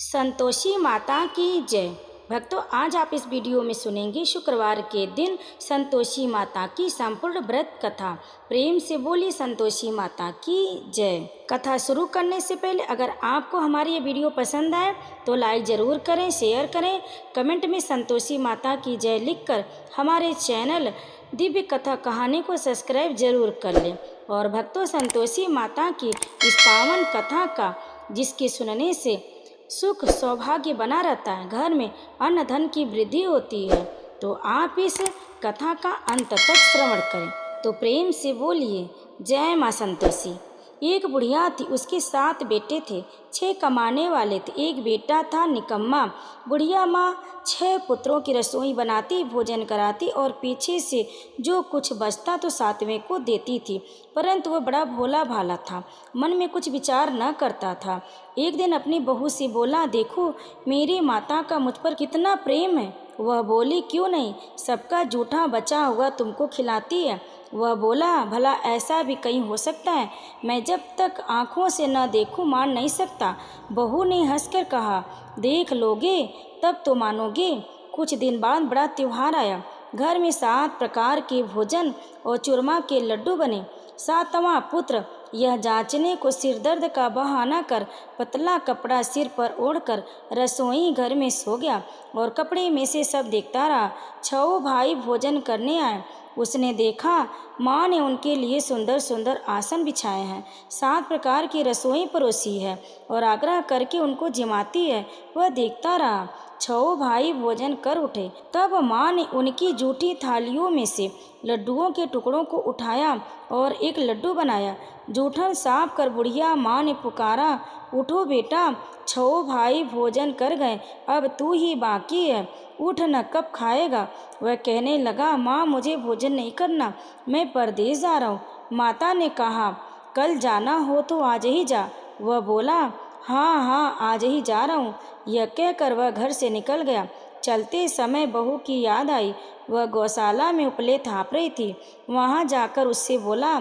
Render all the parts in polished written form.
संतोषी माता की जय। भक्तों, आज आप इस वीडियो में सुनेंगे शुक्रवार के दिन संतोषी माता की संपूर्ण व्रत कथा। प्रेम से बोली संतोषी माता की जय। कथा शुरू करने से पहले अगर आपको हमारी ये वीडियो पसंद आए तो लाइक ज़रूर करें, शेयर करें, कमेंट में संतोषी माता की जय लिखकर हमारे चैनल दिव्य कथा कहानी को सब्सक्राइब जरूर कर लें। और भक्तों, संतोषी माता की इस पावन कथा का जिसके सुनने से सुख सौभाग्य बना रहता है, घर में अन्न धन की वृद्धि होती है, तो आप इस कथा का अंत तक श्रवण करें। तो प्रेम से बोलिए जय माँ संतोषी। एक बुढ़िया थी, उसके 7 बेटे थे, 6 कमाने वाले थे। एक बेटा था निकम्मा। बुढ़िया माँ 6 पुत्रों की रसोई बनाती, भोजन कराती और पीछे से जो कुछ बचता तो 7वें को देती थी। परंतु वह बड़ा भोला भाला था, मन में कुछ विचार न करता था। एक दिन अपनी बहू से बोला, देखो मेरी माता का मुझ पर कितना प्रेम है। वह बोली, क्यों नहीं, सबका जूठा बचा हुआ तुमको खिलाती है। वह बोला, भला ऐसा भी कहीं हो सकता है, मैं जब तक आँखों से न देखूं मान नहीं सकता। बहू ने हंसकर कहा, देख लोगे तब तो मानोगे। कुछ दिन बाद बड़ा त्योहार आया। घर में 7 प्रकार के भोजन और चूरमा के लड्डू बने। 7वां पुत्र यह जांचने को सिरदर्द का बहाना कर पतला कपड़ा सिर पर ओढ़कर रसोई घर में सो गया और कपड़े में से सब देखता रहा। 6 भाई भोजन करने आए। उसने देखा माँ ने उनके लिए सुंदर सुंदर आसन बिछाए हैं, 7 प्रकार की रसोई परोसी है और आग्रह करके उनको जिमाती है। वह देखता रहा। 6 भाई भोजन कर उठे। तब माँ ने उनकी जूठी थालियों में से लड्डुओं के टुकड़ों को उठाया और एक लड्डू बनाया। जूठन साफ कर बुढ़िया माँ ने पुकारा, उठो बेटा, 6 भाई भोजन कर गए, अब तू ही बाकी है, उठ न, कब खाएगा। वह कहने लगा, माँ मुझे भोजन नहीं करना, मैं परदेश जा रहा हूँ। माता ने कहा, कल जाना हो तो आज ही जा। वह बोला, हाँ हाँ आज ही जा रहा हूँ। यह कहकर वह घर से निकल गया। चलते समय बहू की याद आई। वह गौशाला में उपले थाप रही थी। वहाँ जाकर उससे बोला,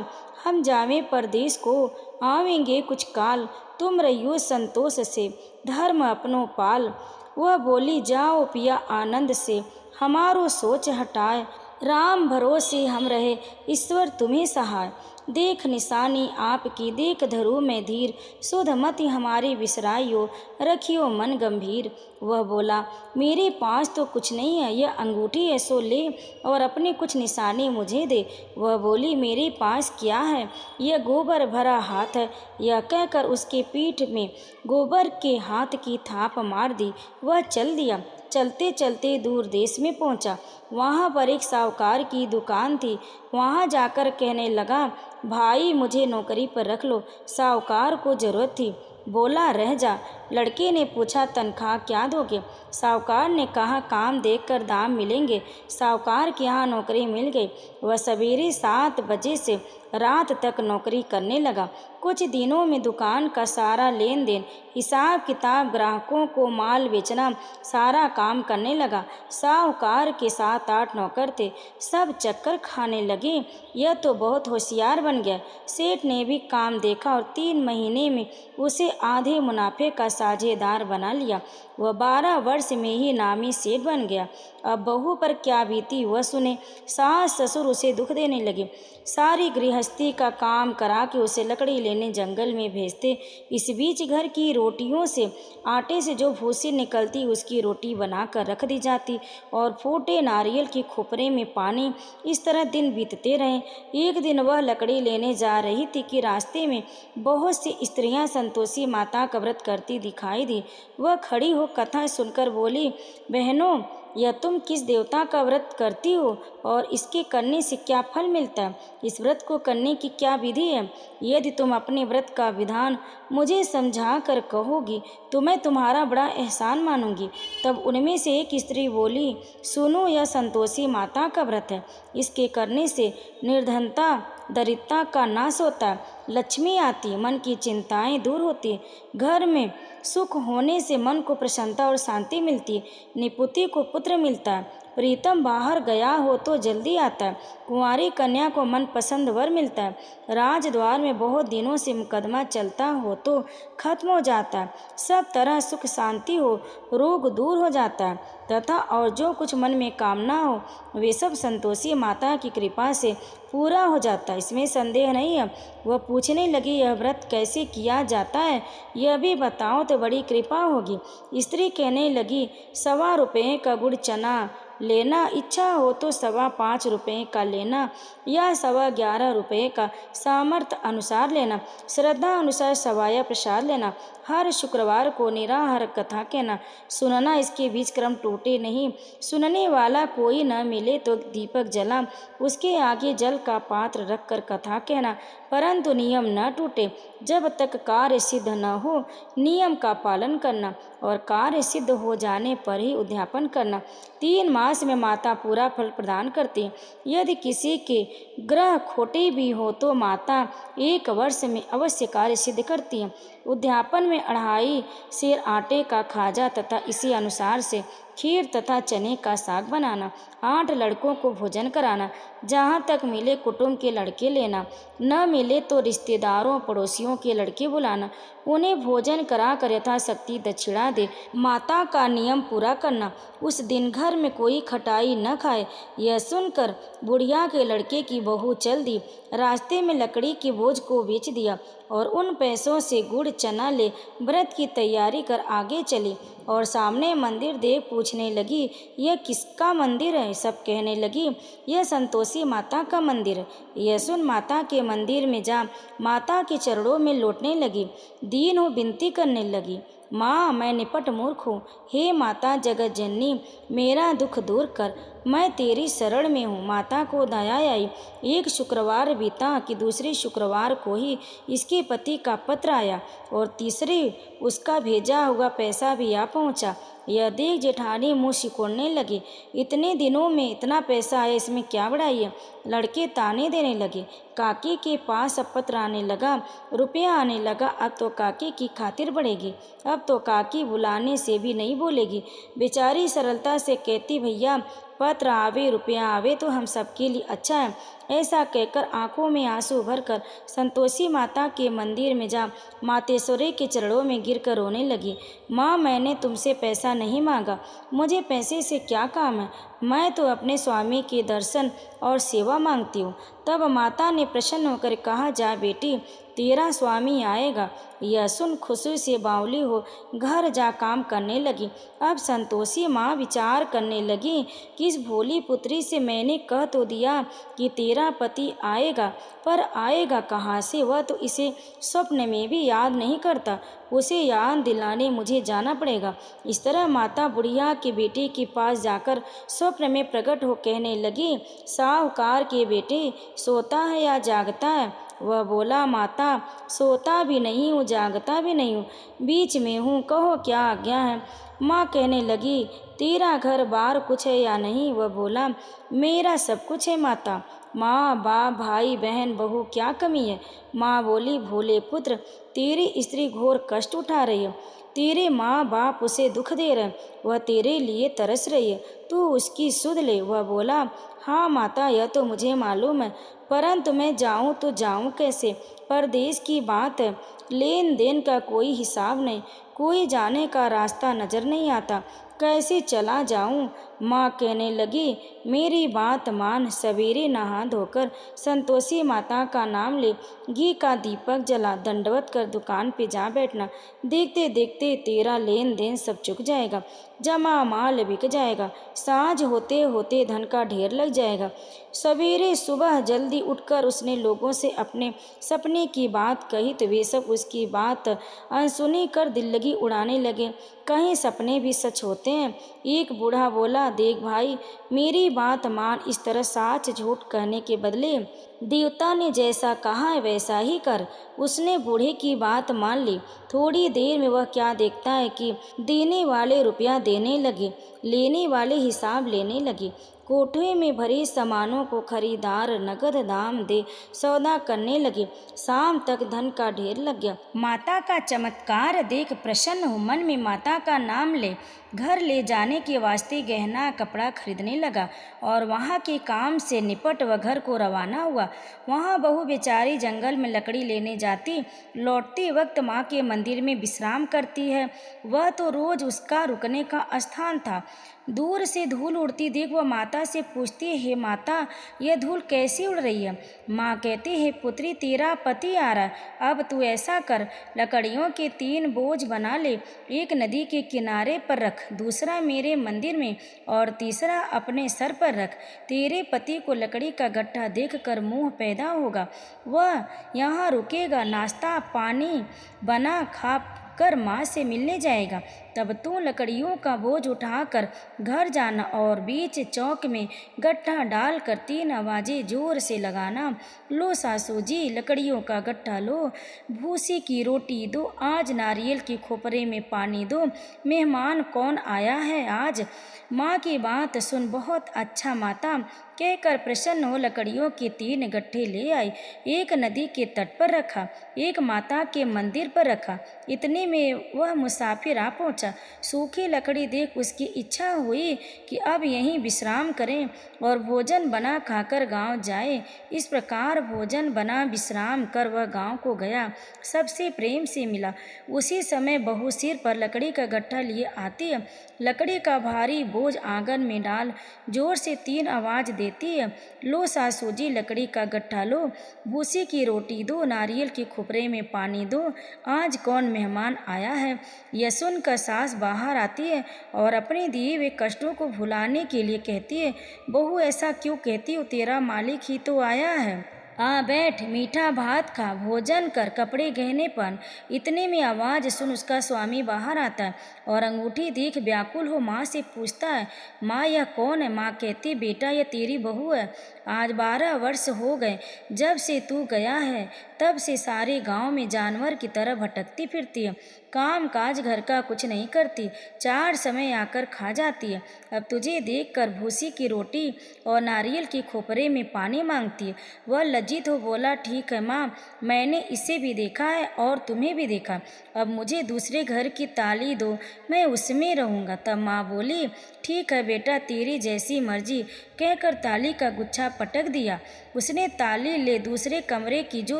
हम जावें परदेश को, आवेंगे कुछ काल, तुम रहियो संतोष से, धर्म अपनो पाल। वह बोली, जाओ पिया आनंद से, हमारो सोच हटाए, राम भरोसे हम रहे, ईश्वर तुम्हें सहाय। देख निशानी आपकी, देख धरू में धीर, सुध मति हमारी बिसराइयो, रखियो मन गंभीर। वह बोला, मेरे पास तो कुछ नहीं है, यह अंगूठी है सो ले और अपने कुछ निशानी मुझे दे। वह बोली, मेरे पास क्या है, यह गोबर भरा हाथ है। यह कहकर उसके पीठ में गोबर के हाथ की थाप मार दी। वह चल दिया। चलते चलते दूर देश में पहुंचा। वहां पर एक साहूकार की दुकान थी। वहां जाकर कहने लगा, भाई मुझे नौकरी पर रख लो। साहूकार को जरूरत थी। बोला, रह जा। लड़के ने पूछा, तनख्वाह क्या दोगे। साहूकार ने कहा, काम देखकर दाम मिलेंगे। साहूकार के यहाँ नौकरी मिल गई। वह सवेरे 7 बजे से रात तक नौकरी करने लगा। कुछ दिनों में दुकान का सारा लेन देन, हिसाब किताब, ग्राहकों को माल बेचना, सारा काम करने लगा। साहूकार के 7-8 नौकर थे, सब चक्कर खाने लगे। यह तो बहुत होशियार बन गया। सेठ ने भी काम देखा और 3 महीने में उसे आधे मुनाफे का साझेदार बना लिया। वह 12 वर्ष में ही नामी सेठ बन गया। अब बहू पर क्या बीती वह सुने। सास ससुर उसे दुख देने लगे। सारी गृहस्थी का काम करा के उसे लकड़ी लेने जंगल में भेजते। इस बीच घर की रोटियों से, आटे से जो भूसी निकलती उसकी रोटी बनाकर रख दी जाती और फूटे नारियल के खोपरे में पानी। इस तरह दिन बीतते रहे। एक दिन वह लकड़ी लेने जा रही थी कि रास्ते में बहुत सी स्त्रियां संतोषी माता का व्रत करती दिखाई दी। वह खड़ी हो कथा सुनकर बोली, बहनों, यह तुम किस देवता का व्रत करती हो और इसके करने से क्या फल मिलता है? इस व्रत को करने की क्या विधि है? यदि तुम अपने व्रत का विधान मुझे समझा कर कहोगी तो मैं तुम्हारा बड़ा एहसान मानूंगी। तब उनमें से एक स्त्री बोली, सुनो, यह संतोषी माता का व्रत है। इसके करने से निर्धनता, दरिद्रता का नाश होता है, लक्ष्मी आती, मन की चिंताएं दूर होती, घर में सुख होने से मन को प्रसन्नता और शांति मिलती है, निपुति को पुत्र मिलता है, प्रीतम बाहर गया हो तो जल्दी आता है। कुंवारी कन्या को मनपसंद वर मिलता है। राजद्वार में बहुत दिनों से मुकदमा चलता हो तो खत्म हो जाता है। सब तरह सुख शांति हो, रोग दूर हो जाता है तथा और जो कुछ मन में कामना हो वे सब संतोषी माता की कृपा से पूरा हो जाता है, इसमें संदेह नहीं है। वह पूछने लगी, यह व्रत कैसे किया जाता है, यह भी बताओ तो बड़ी कृपा होगी। स्त्री कहने लगी, 1.25 रुपये का गुड़ चना लेना, इच्छा हो तो 5.25 रुपये का लेना या 11.25 रुपये का सामर्थ्य अनुसार लेना, श्रद्धा अनुसार सवाया प्रसाद लेना। हर शुक्रवार को निराहार कथा कहना, सुनना, इसके बीच क्रम टूटे नहीं। सुनने वाला कोई न मिले तो दीपक जला, उसके आगे जल का पात्र रखकर कथा कहना, परंतु नियम न टूटे। जब तक कार्य सिद्ध न हो नियम का पालन करना और कार्य सिद्ध हो जाने पर ही उद्यापन करना। 3 मास में माता पूरा फल प्रदान करती है। यदि किसी के ग्रह खोटे भी हो तो माता 1 वर्ष में अवश्य कार्य सिद्ध करती है। उद्यापन में 2.5 सेर आटे का खाजा तथा इसी अनुसार से खीर तथा चने का साग बनाना, 8 लड़कों को भोजन कराना, जहाँ तक मिले कुटुंब के लड़के लेना, न मिले तो रिश्तेदारों पड़ोसियों के लड़के बुलाना, उन्हें भोजन करा कर यथाशक्ति दक्षिणा दे। माता का नियम पूरा करना, उस दिन घर में कोई खटाई न खाए। यह सुनकर बुढ़िया के लड़के की बहू चल दी, रास्ते में लकड़ी के बोझ को बेच दिया और उन पैसों से गुड़ चना ले व्रत की तैयारी कर आगे चली और सामने मंदिर देख पूछने लगी, यह किसका मंदिर है? सब कहने लगी, यह संतोषी माता का मंदिर है। यह सुन माता के मंदिर में जा माता के चरणों में लौटने लगी, दीन हो विनती करने लगी, माँ मैं निपट मूर्ख हूँ, हे माता जगत जननी मेरा दुख दूर कर, मैं तेरी शरण में हूँ। माता को दया आई। एक शुक्रवार बीता कि दूसरे शुक्रवार को ही इसके पति का पत्र आया और तीसरे उसका भेजा हुआ पैसा भी आ पहुँचा। यह देख जेठानी मुँह सिकोड़ने लगी, इतने दिनों में इतना पैसा आया, इसमें क्या बड़ाई है? लड़के ताने देने लगे। काकी के पास अब पत्र आने लगा, रुपया आने लगा, अब तो काकी की खातिर बढ़ेगी, अब तो काकी बुलाने से भी नहीं बोलेगी। बेचारी सरलता से कहती, भैया पत्र आवे रुपया आवे तो हम सबके लिए अच्छा है। ऐसा कहकर आंखों में आंसू भरकर संतोषी माता के मंदिर में जा मातेश्वरी के चरणों में गिरकर रोने लगी। माँ मैंने तुमसे पैसा नहीं मांगा, मुझे पैसे से क्या काम है, मैं तो अपने स्वामी के दर्शन और सेवा मांगती हूँ। तब माता ने प्रसन्न होकर कहा, जा बेटी तेरा स्वामी आएगा। यह सुन खुशी से बावली हो घर जा काम करने लगी। अब संतोषी माँ विचार करने लगी कि इस भोली पुत्री से मैंने कह तो दिया कि तेरा पति आएगा, पर आएगा कहाँ से? वह तो इसे स्वप्न में भी याद नहीं करता, उसे याद दिलाने मुझे जाना पड़ेगा। इस तरह माता बुढ़िया के बेटे के पास जाकर स्वप्न में प्रकट हो कहने लगी, साहूकार के बेटे सोता है या जागता है? वह बोला, माता सोता भी नहीं हूँ जागता भी नहीं हूँ, बीच में हूँ, कहो क्या आज्ञा है। माँ कहने लगी, तेरा घर बार कुछ है या नहीं? वह बोला, मेरा सब कुछ है माता, माँ बाप भाई बहन बहू क्या कमी है? माँ बोली, भोले पुत्र तेरी स्त्री घोर कष्ट उठा रही है, तेरे माँ बाप उसे दुख दे रहे, वह तेरे लिए तरस रही है, तू उसकी सुध ले। वह बोला, हाँ माता यह तो मुझे मालूम है, परंतु मैं जाऊँ तो जाऊँ कैसे? परदेश की बात है, लेन देन का कोई हिसाब नहीं, कोई जाने का रास्ता नजर नहीं आता, कैसे चला जाऊँ? माँ कहने लगी, मेरी बात मान, सवेरे नहा धोकर संतोषी माता का नाम ले, घी का दीपक जला, दंडवत कर दुकान पे जा बैठना, देखते देखते तेरा लेन देन सब चुक जाएगा, जमा माल बिक जाएगा, साँझ होते होते धन का ढेर लग जाएगा। सवेरे सुबह जल्दी उठकर उसने लोगों से अपने सपने की बात कही तो वे सब उसकी बात अनसुनी कर दिल लगी उड़ाने लगे, कहीं सपने भी सच होते हैं। एक बूढ़ा बोला, देख भाई मेरी बात मान, इस तरह साच झूठ कहने के बदले देवता ने जैसा कहा है वैसा ही कर। उसने बूढ़े की बात मान ली। थोड़ी देर में वह क्या देखता है कि देने वाले रुपया देने लगे, लेने वाले हिसाब लेने लगे, कोठे में भरे सामानों को खरीदार नगद दाम दे सौदा करने लगे, शाम तक धन का ढेर लग गया। माता का चमत्कार देख प्रसन्न हो मन में माता का नाम ले घर ले जाने के वास्ते गहना कपड़ा खरीदने लगा और वहाँ के काम से निपट वह घर को रवाना हुआ। वहाँ बहू बेचारी जंगल में लकड़ी लेने जाती, लौटते वक्त माँ के मंदिर में विश्राम करती है। वह तो रोज उसका रुकने का स्थान था। दूर से धूल उड़ती देख वह माता से पूछती, हे माता, यह धूल कैसी उड़ रही है? माँ कहती, हे पुत्री, तेरा पति आ रहा है। अब तू ऐसा कर, लकड़ियों के 3 बोझ बना ले, एक नदी के किनारे पर रख, दूसरा मेरे मंदिर में और तीसरा अपने सर पर रख। तेरे पति को लकड़ी का गट्ठा देखकर मोह पैदा होगा, वह यहाँ रुकेगा, नाश्ता पानी बना खा कर माँ से मिलने जाएगा। तब तू लकड़ियों का बोझ उठाकर घर जाना और बीच चौक में गट्ठा डालकर 3 आवाज़ें जोर से लगाना, लो सासू जी लकड़ियों का गट्ठा लो, भूसी की रोटी दो, आज नारियल के खोपरे में पानी दो, मेहमान कौन आया है आज? माँ की बात सुन बहुत अच्छा माता कहकर प्रसन्न हो लकड़ियों के 3 गट्ठे ले आई। एक नदी के तट पर रखा, एक माता के मंदिर पर रखा। इतने में वह मुसाफिर आ पहुंचा। सूखी लकड़ी देख उसकी इच्छा हुई कि अब यहीं विश्राम करें और भोजन बना खाकर गांव जाए। इस प्रकार भोजन बना विश्राम कर वह गांव को गया, सबसे प्रेम से मिला। उसी समय बहू सिर पर लकड़ी का गट्ठा लिए आती है, लकड़ी का भारी बोझ आंगन में डाल जोर से 3 आवाज़ देती है, लो सासू जी लकड़ी का गट्ठा लो, भूसी की रोटी दो, नारियल के खुपरे में पानी दो, आज कौन मेहमान आया है? यह सुनकर सास बाहर आती है और अपने दिए हुए कष्टों को भुलाने के लिए कहती है, बहू ऐसा क्यों कहती हो, तेरा मालिक ही तो आया है। आ बैठ, मीठा भात खा, भोजन कर, कपड़े गहने पहन। इतने में आवाज़ सुन उसका स्वामी बाहर आता है और अंगूठी देख व्याकुल हो माँ से पूछता है, माँ यह कौन है? माँ कहती, बेटा यह तेरी बहू है। आज 12 वर्ष हो गए जब से तू गया है, तब से सारे गांव में जानवर की तरह भटकती फिरती है, काम काज घर का कुछ नहीं करती, 4 समय आकर खा जाती है। अब तुझे देखकर भूसी की रोटी और नारियल के खोपरे में पानी मांगती है। वह लज्जित हो बोला, ठीक है माँ, मैंने इसे भी देखा है और तुम्हें भी देखा, अब मुझे दूसरे घर की ताली दो, मैं उसमें रहूँगा। तब माँ बोली, ठीक है बेटा, तेरी जैसी मर्जी, कहकर ताली का गुच्छा पटक दिया। उसने ताली ले दूसरे कमरे की जो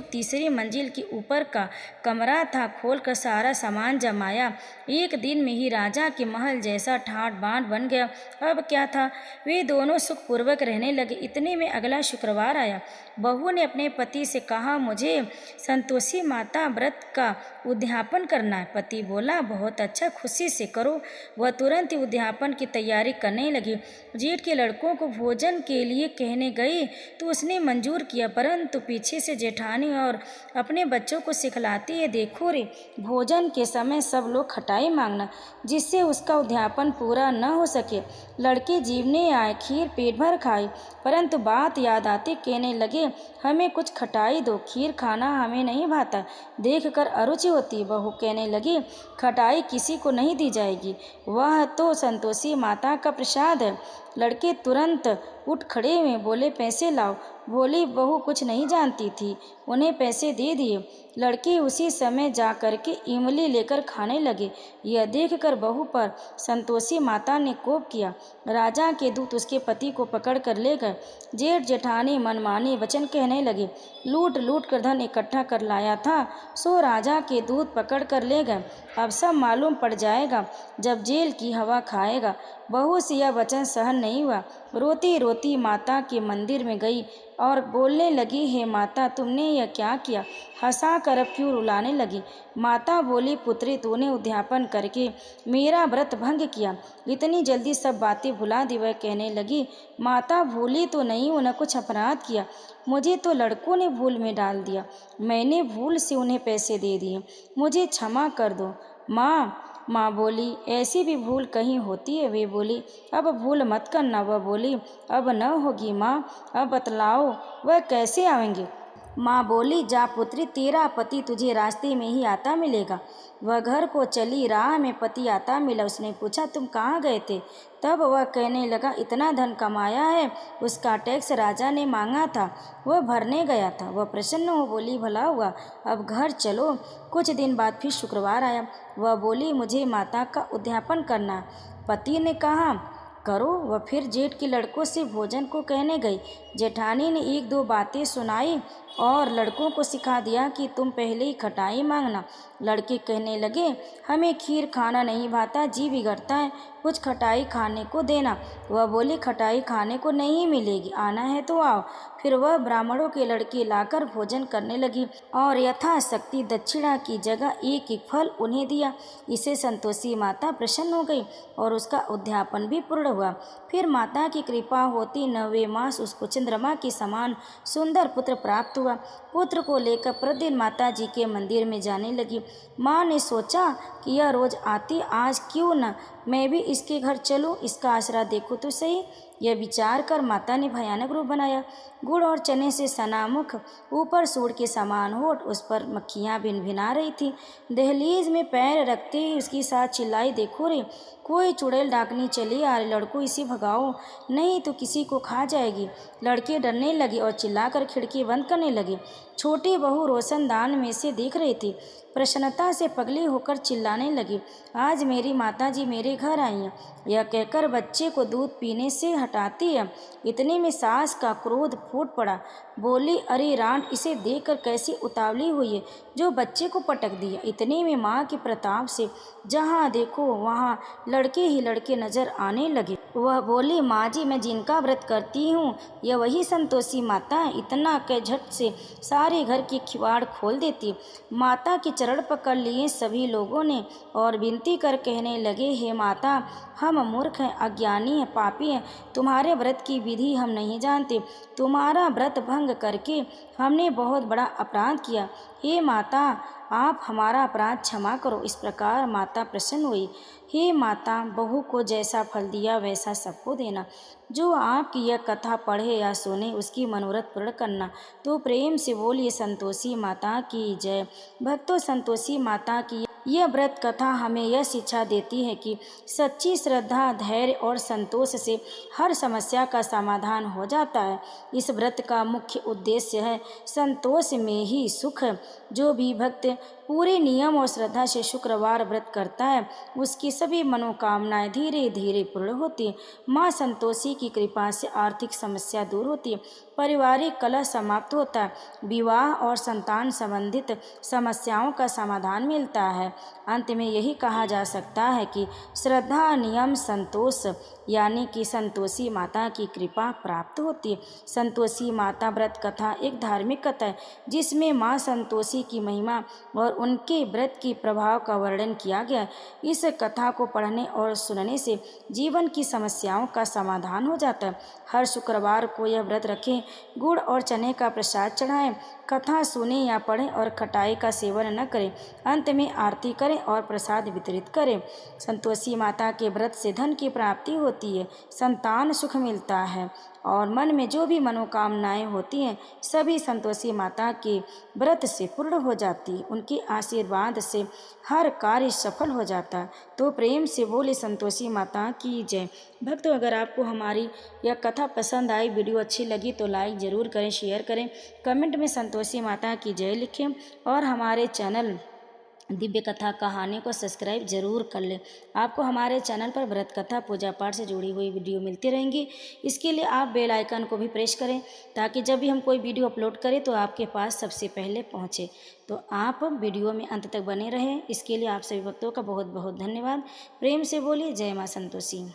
तीसरी मंजिल के ऊपर का कमरा था खोलकर सारा सामान जमाया। एक दिन में ही राजा के महल जैसा ठाट बाट बन गया। अब क्या था, वे दोनों सुखपूर्वक रहने लगे। इतने में अगला शुक्रवार आया। बहू ने अपने पति से कहा, मुझे संतोषी माता व्रत का उद्यापन करना है। पति बोला, बहुत अच्छा, खुशी से करो। वह तुरंत ही उद्यापन की तैयारी करने लगी। जेठ के लड़कों को भोजन के लिए कहने गई तो उसने मंजूर किया, परंतु पीछे से जेठानी और अपने बच्चों को सिखलाती है, देखो रे, भोजन के समय सब लोग खटाई मांगना, जिससे उसका उद्यापन पूरा न हो सके। लड़के जीवने आए, खीर पेट भर खाई, परंतु बात याद आती कहने लगे, हमें कुछ खटाई दो, खीर खाना हमें नहीं भाता, देखकर अरुचि होती। बहू कहने लगी, खटाई किसी को नहीं दी जाएगी, वह तो संतोषी माता का प्रसाद है। लड़के तुरंत उठ खड़े हुए, बोले, पैसे लाओ। भोली बहू कुछ नहीं जानती थी, उन्हें पैसे दे दिए। लड़के उसी समय जा कर के इमली लेकर खाने लगे। यह देखकर बहू पर संतोषी माता ने कोप किया। राजा के दूत उसके पति को पकड़ कर ले गए। जेठ जेठानी मनमानी वचन कहने लगे, लूट लूट कर धन इकट्ठा कर लाया था, सो राजा के दूत पकड़ कर ले गए। अब सब मालूम पड़ जाएगा जब जेल की हवा खाएगा। बहू से यह वचन सहन नहीं हुआ। रोती रोती माता के मंदिर में गई और बोलने लगी, हे माता, तुमने यह क्या किया? हंसा कर अब क्यों रुलाने लगी? माता बोली, पुत्री, तूने उद्यापन करके मेरा व्रत भंग किया, इतनी जल्दी सब बातें भुला दी। वह कहने लगी, माता भूली तो नहीं हूँ, न कुछ अपराध किया, मुझे तो लड़कों ने भूल में डाल दिया, मैंने भूल से उन्हें पैसे दे दिए, मुझे क्षमा कर दो। माँ बोली, ऐसी भी भूल कहीं होती है? वे बोली, अब भूल मत करना। वह बोली, अब न होगी माँ, अब बतलाओ वह कैसे आएंगे? माँ बोली, जा पुत्री, तेरा पति तुझे रास्ते में ही आता मिलेगा। वह घर को चली, राह में पति आता मिला। उसने पूछा, तुम कहाँ गए थे? तब वह कहने लगा, इतना धन कमाया है, उसका टैक्स राजा ने मांगा था, वह भरने गया था। वह प्रसन्न हो बोली, भला हुआ, अब घर चलो। कुछ दिन बाद फिर शुक्रवार आया। वह बोली, मुझे माता का उद्यापन करना। पति ने कहा, करो। वह फिर जेठ के लड़कों से भोजन को कहने गई। जेठानी ने एक दो बातें सुनाई और लड़कों को सिखा दिया कि तुम पहले ही खटाई मांगना। लड़के कहने लगे, हमें खीर खाना नहीं भाता, जी बिगड़ता है, कुछ खटाई खाने को देना। वह बोली, खटाई खाने को नहीं मिलेगी, आना है तो आओ। फिर वह ब्राह्मणों के लड़के लाकर भोजन करने लगी और यथाशक्ति दक्षिणा की जगह एक एक फल उन्हें दिया। इससे संतोषी माता प्रसन्न हो गई और उसका उद्यापन भी पूर्ण हुआ। फिर माता की कृपा होती 9वें मास उसको चंद्रमा के समान सुंदर पुत्र प्राप्त हुआ। पुत्र को लेकर प्रतिदिन माता जी के मंदिर में जाने लगी। माँ ने सोचा कि यह रोज आती, आज क्यों न मैं भी इसके घर चलूं, इसका आसरा देखूं तो सही। यह विचार कर माता ने भयानक रूप बनाया। गुड़ और चने से सना मुख, ऊपर सूंड के समान होठ, उस पर मक्खियाँ भिनभिना रही थी। दहलीज में पैर रखते ही उसकी साथ चिल्लाई, देखो रे, कोई चुड़ैल डाकनी चली आ रही, लड़कों इसे भगाओ, नहीं तो किसी को खा जाएगी। लड़के डरने लगे और चिल्लाकर खिड़की बंद करने लगे। छोटी बहू रोशनदान में से देख रही थी। प्रसन्नता से पगली होकर चिल्लाने लगी, आज मेरी माताजी मेरे घर आई हैं। यह कहकर बच्चे को दूध पीने से हटाती है। इतने में सास का क्रोध फूट पड़ा। बोली, अरे रांड, इसे देखकर कैसी उतावली हुई है, जो बच्चे को पटक दिया। इतने में माँ के प्रताप से जहाँ देखो वहाँ लड़के ही लड़के नजर आने लगे। वह बोली, माँ जी, मैं जिनका व्रत करती हूँ यह वही संतोषी माता है। इतना कह झट से सारे घर की किवाड़ खोल देती। माता के चरण पकड़ लिए सभी लोगों ने और विनती कर कहने लगे, हे माता, हम मूर्ख हैं, अज्ञानी हैं, पापी हैं, तुम्हारे व्रत की विधि हम नहीं जानते। तुम्हारा व्रत भंग करके हमने बहुत बड़ा अपराध किया। हे माता, आप हमारा अपराध क्षमा करो। इस प्रकार माता प्रसन्न हुई। हे माता, बहू को जैसा फल दिया वैसा सबको देना। जो आपकी यह कथा पढ़े या सुने उसकी मनोरथ पूर्ण करना। तो प्रेम से बोलिए, संतोषी माता की जय। भक्तों, संतोषी माता की यह व्रत कथा हमें यह शिक्षा देती है कि सच्ची श्रद्धा, धैर्य और संतोष से हर समस्या का समाधान हो जाता है। इस व्रत का मुख्य उद्देश्य है संतोष में ही सुख। जो भी भक्त पूरे नियम और श्रद्धा से शुक्रवार व्रत करता है उसकी सभी मनोकामनाएं धीरे धीरे पूर्ण होती है। माँ संतोषी की कृपा से आर्थिक समस्या दूर होती है, पारिवारिक कलह समाप्त होता है, विवाह और संतान संबंधित समस्याओं का समाधान मिलता है। अंत में यही कहा जा सकता है कि श्रद्धा, नियम, संतोष यानी कि संतोषी माता की कृपा प्राप्त होती है। संतोषी माता व्रत कथा एक धार्मिक कथा है जिसमें माँ संतोषी की महिमा और उनके व्रत के प्रभाव का वर्णन किया गया है। इस कथा को पढ़ने और सुनने से जीवन की समस्याओं का समाधान हो जाता है। हर शुक्रवार को यह व्रत रखें, गुड़ और चने का प्रसाद चढ़ाएं, कथा सुने या पढ़ें और खटाई का सेवन न करें। अंत में आरती करें और प्रसाद वितरित करें। संतोषी माता के व्रत से धन की प्राप्ति होती है, संतान सुख मिलता है और मन में जो भी मनोकामनाएं होती हैं सभी संतोषी माता के व्रत से पूर्ण हो जाती है। उनके आशीर्वाद से हर कार्य सफल हो जाता है। तो प्रेम से बोले, संतोषी माता की जय। भक्तों, अगर आपको हमारी यह कथा पसंद आई, वीडियो अच्छी लगी तो लाइक ज़रूर करें, शेयर करें, कमेंट में संतोषी माता की जय लिखें और हमारे चैनल दिव्य कथा कहानी को सब्सक्राइब जरूर कर लें। आपको हमारे चैनल पर व्रत कथा, पूजा पाठ से जुड़ी हुई वीडियो मिलती रहेंगी। इसके लिए आप बेल आइकन को भी प्रेस करें ताकि जब भी हम कोई वीडियो अपलोड करें तो आपके पास सबसे पहले पहुंचे। तो आप वीडियो में अंत तक बने रहें। इसके लिए आप सभी भक्तों का बहुत बहुत धन्यवाद। प्रेम से बोलिए, जय माँ संतोषी।